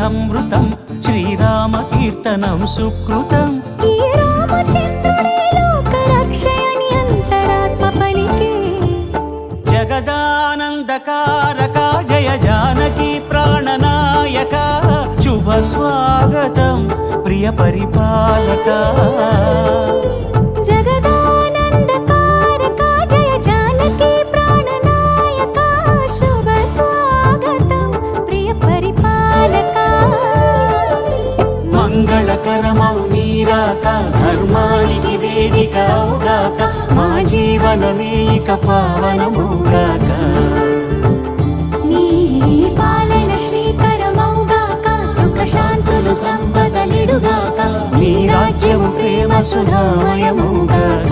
అమృతం శ్రీరామ కీర్తనం సుకృతం ఈ రామచంద్రుడే లోక రక్షయని అంతరాత్మ పలికే జగదానందకారక జయ జానకి ప్రాణనాయక శుభ స్వాగతం ప్రియ పరిపాలక జగదానందకారక జయ జానకి ప్రాణనాయక శుభ స్వాగతం ప్రియ పరిపాలక మంగళకరమౌ నీరాక ధర్మానికి వేదిక అవుగాక మా జీవనమే ఇక పావనమౌగాక నీ పాలన శ్రీకరమౌగాక సుఖ శాంతులు సంపదలిడుగాక నీ రాజ్యము ప్రేమ సుధామయమౌగాక